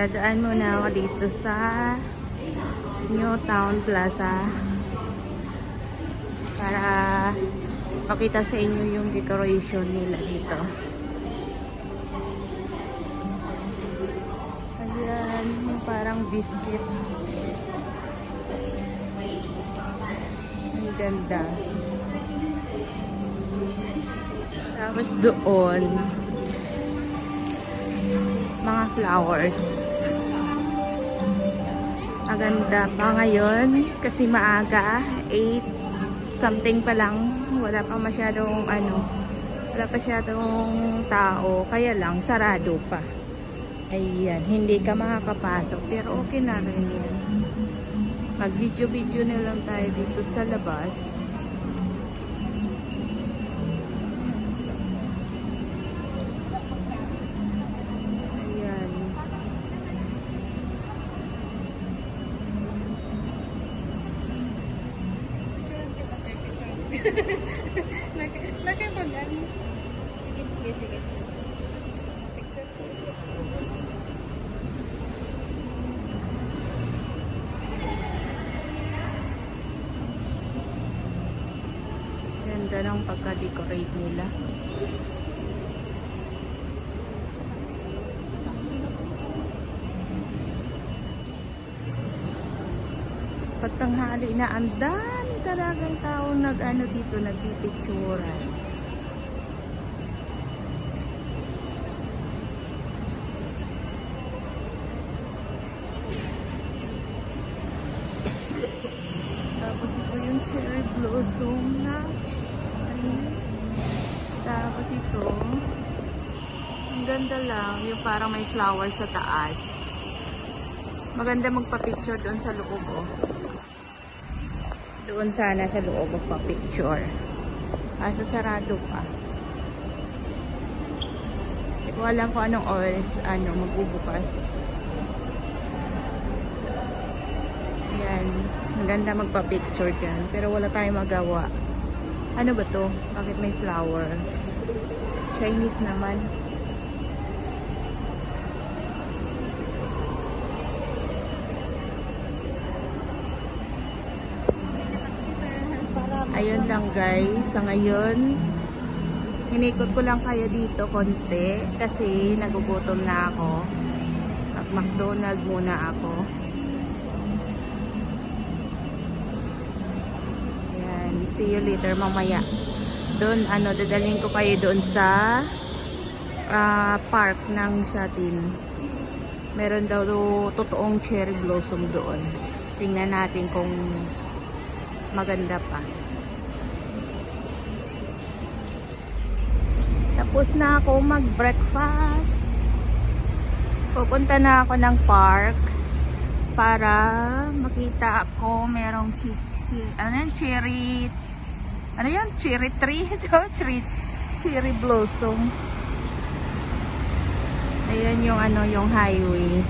Dadaan muna ako dito sa New Town Plaza para pakita sa inyo yung decoration nila dito. Ayan, yung parang biscuit. Ang ganda. Tapos doon, mga flowers. Maganda pa ngayon kasi maaga, 8 something pa lang. Wala pa masyadong wala pa masyadong tao, kaya lang sarado pa. Ayan, hindi ka makakapasok pero okay na rin yan. Mag video na lang tayo dito sa labas. Laki pag ano. Sige. Picture ko. Ganda ng pagka-decorate nila. Pagtanghali na, ang dami talagang tao dito, nagpipicturan. Tapos ito yung cherry blossom na tapos ito ang ganda lang, yung parang may flower sa taas. Maganda magpa-picture doon sa loob, oh. Doon sana sa loob magpa-picture. Kaso sarado pa. Hindi ko alam kung anong oras magbubukas. Ayan. Maganda magpa-picture dyan. Pero wala tayong magawa. Ano ba to? Bakit may flower? Chinese naman. Ayun lang guys, sa ngayon hinikot ko lang kayo dito konti kasi nagugutom na ako. Mag-McDonald's muna ako. Ayan, see you later mamaya. Doon dadalhin ko kayo doon sa park ng Shatin. Meron daw totoong cherry blossom doon. Tingnan natin kung maganda pa. Tapos na ako mag-breakfast. Pupunta na ako ng park para makita ako merong cherry tree. Cherry blossom. Ayan yung yung highway.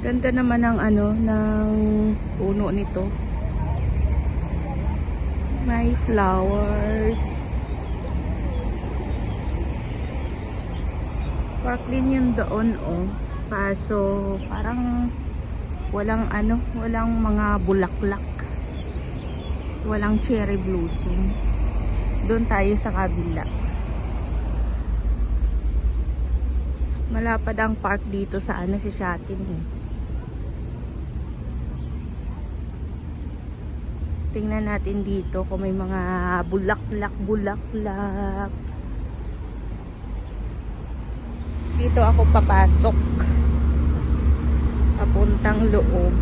Ganda naman ng ng puno nito. May flowers. Park din yun doon, oh. Kaso parang walang walang mga bulaklak. Walang cherry blossom. Doon tayo sa kabila. Malapad ang park dito sa sa Shatin, eh. Tingnan natin dito kung may mga bulaklak. Dito ako papasok. Papuntang loob.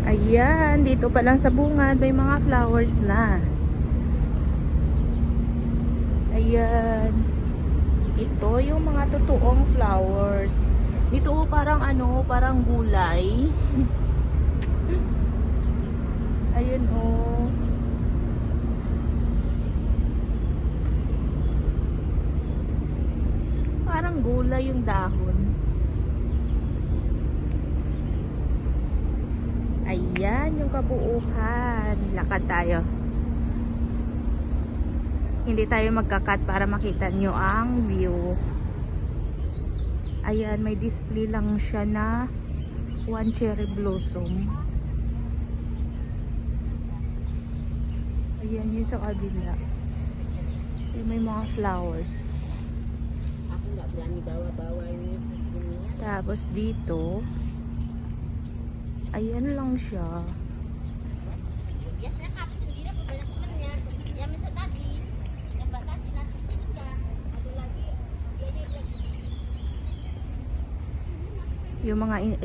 Ayan, dito pa lang sa bungad may mga flowers na. Ayan. Ito yung mga totoong flowers. Dito parang parang gulay. Ayun, oh. Parang gulay yung dahon. Ayan yung kabuuhan. Lakad tayo. Hindi tayo magkakat para makita nyo ang view. Ayan, may display lang siya na one cherry blossom. Ayan yung sa kabila. Ayan, may mga flowers. Ako nggak berani bawa-bawa ini. Tapos dito, ayan lang siya. Biasanya kamu sendiri apa banyak temennya? Ya misal tadi, yang mbak tadi nanti sini enggak. Ada lagi,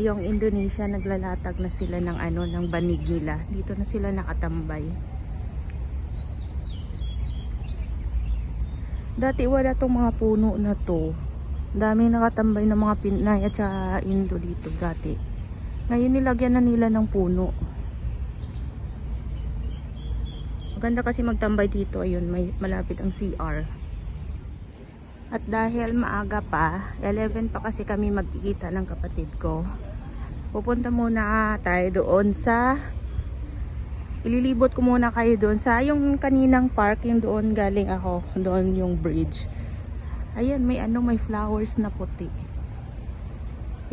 Yung Indonesia naglalatag na sila ng ng banig nila. Dito na sila nakatambay. Dati wala tong mga puno na to. Dami nakatambay ng mga Pinay at saka Indo dito dati. Ngayon nilagyan na nila ng puno. Maganda kasi magtambay dito. Ayun, may malapit ang CR. At dahil maaga pa, 11 pa kasi kami magkikita ng kapatid ko. Pupunta muna tayo doon sa ililibot ko muna kayo doon sa yung kaninang park, yung doon galing ako, doon yung bridge. Ayan, may may flowers na puti.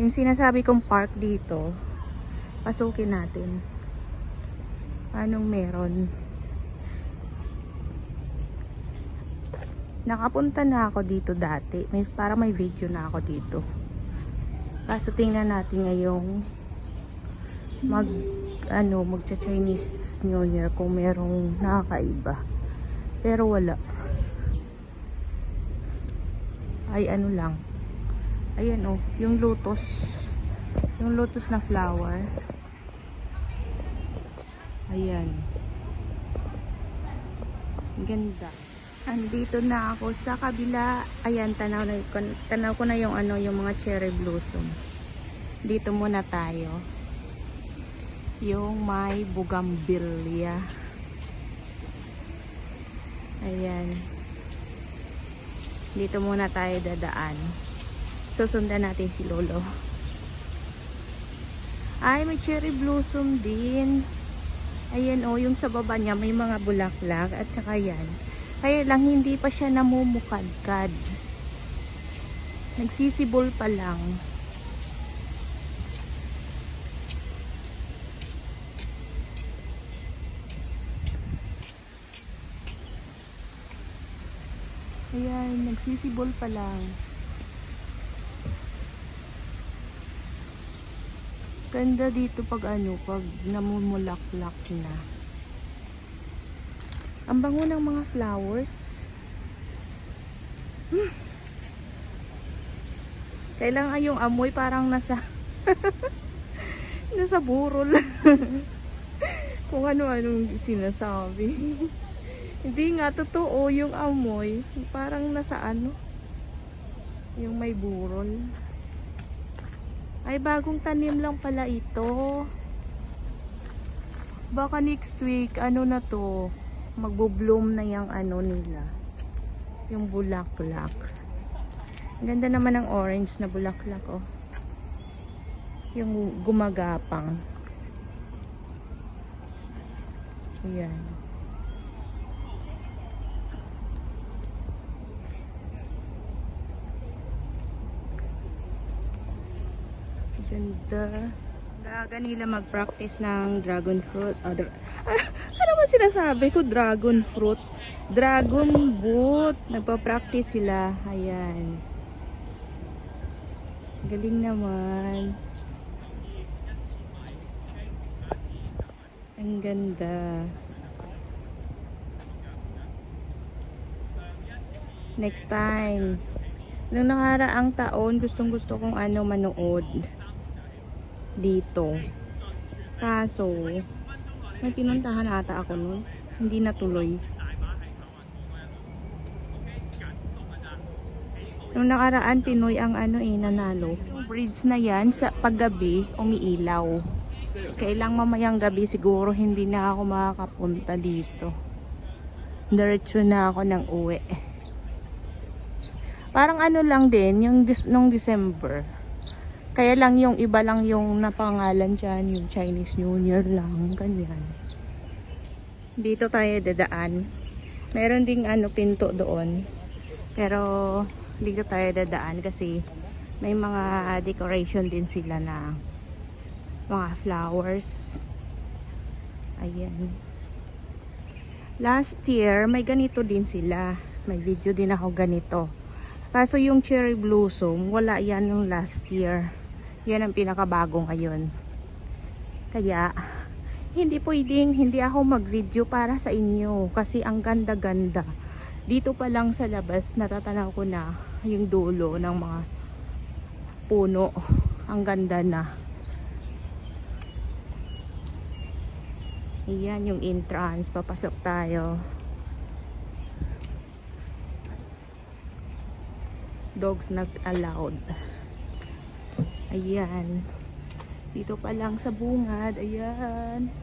Yung sinasabi kong park dito, pasukin natin. Anong meron? Nakapunta na ako dito dati. Para may video na ako dito. Kaso tingnan natin ngayong magcha-Chinese New Year kung merong nakakaiba. Pero wala. Ay lang. Ayan yung lotus. Yung lotus na flower. Ayan. Ganda. Andito na ako sa kabila. Ayan, tanaw ko na yung yung mga cherry blossom. Dito muna tayo. Yung may bougainvillea. Ayan. Dito muna tayo dadaan. Susundan natin si Lolo. Ay, may cherry blossom din. Ayan yung sa baba niya may mga bulaklak at saka yan. Kaya lang hindi pa siya namumukadkad. Nagsisibol pa lang. Ayan, nagsisibol pa lang. Ganda dito pag pag namumulaklak na. Ang bango ng mga flowers. Kailangan yung amoy parang nasa nasa burol. Kung ano-anong sinasabi. Hindi nga totoo yung amoy. Parang nasa yung may burol. Ay, bagong tanim lang pala ito. Baka next week, na to, magbo-bloom na yung nila. Yung bulaklak. Ang ganda naman ng orange na bulaklak, Yung gumagapang. Ayan. Ganda. Aga nila mag-practice ng dragon fruit. Ano ba sinasabi ko? Dragon fruit. Dragon boot. Nagpa-practice sila. Ayan. Galing naman. Ang ganda. Next time. Nung nakaraang taon, gustong-gusto kong manood dito. Kaso, may pinuntahan ata ako nun. Hindi natuloy. Nung nakaraan, Pinoy ang nanalo. Yung bridge na yan, sa paggabi, umiilaw. Kailang mamayang gabi, siguro hindi na ako makakapunta dito. Diretso na ako ng uwi. Parang lang din, yung nung December. Kaya lang yung iba lang yung napangalan dyan, yung Chinese New Year lang, ganyan. Dito tayo dadaan. Meron ding pinto doon. Pero dito tayo dadaan kasi may mga decoration din sila na mga flowers. Ayan. Last year, may ganito din sila. May video din ako ganito. Kaso yung cherry blossom, wala yan nung last year. Yan ang pinakabago ngayon. Kaya, hindi pwedeng hindi ako mag-video para sa inyo. Kasi ang ganda-ganda. Dito pa lang sa labas, natatanaw ko na yung dulo ng mga puno. Ang ganda na. Ayan yung entrance. Papasok tayo. Dogs not allowed. Ayan. Dito pa lang sa bungad. Ayan.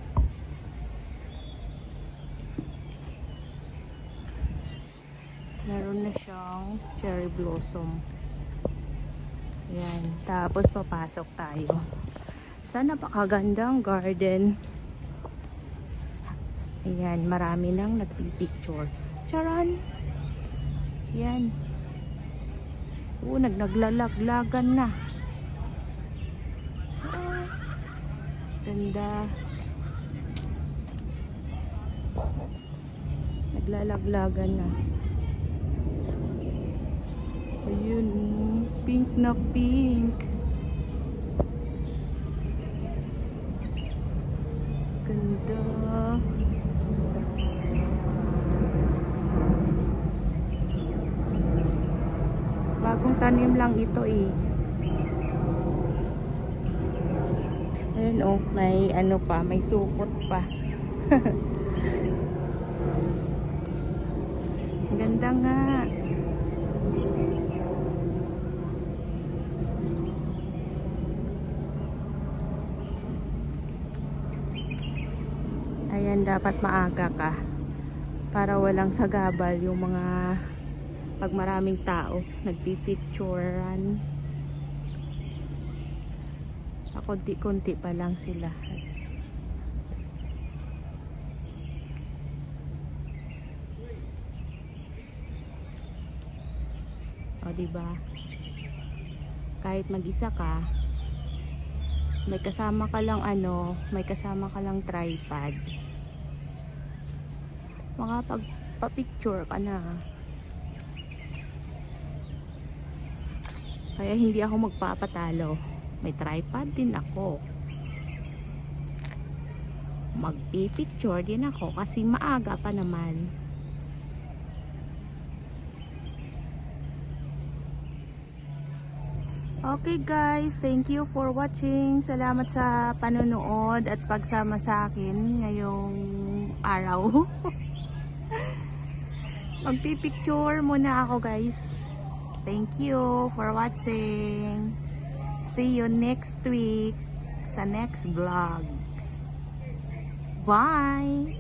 Meron na siyang cherry blossom. Ayan. Tapos papasok tayo. Sana napakagandang garden. Ayan. Marami nang nagpipicture. Charan! Ayan. Naglalaglagan na. Ganda. Naglalaglagan na. Ayun, pink na pink. Ganda. Bagong tanim lang ito eh. Ayan oh, may pa, may supot pa. Ganda nga. Ayan, dapat maaga ka para walang sagabal yung mga pag maraming tao nagpipicturean. Konti-konti pa lang sila. O diba? Kahit mag-isa ka, may kasama ka lang may kasama ka lang tripod. Makapagpa-picture ka na. Kaya hindi ako magpapatalo. May tripod din ako. Magpipicture din ako kasi maaga pa naman. Okay guys, thank you for watching. Salamat sa panonood at pagsama sa akin ngayong araw. Magpipicture muna ako guys. Thank you for watching. See you next week sa next vlog. Bye!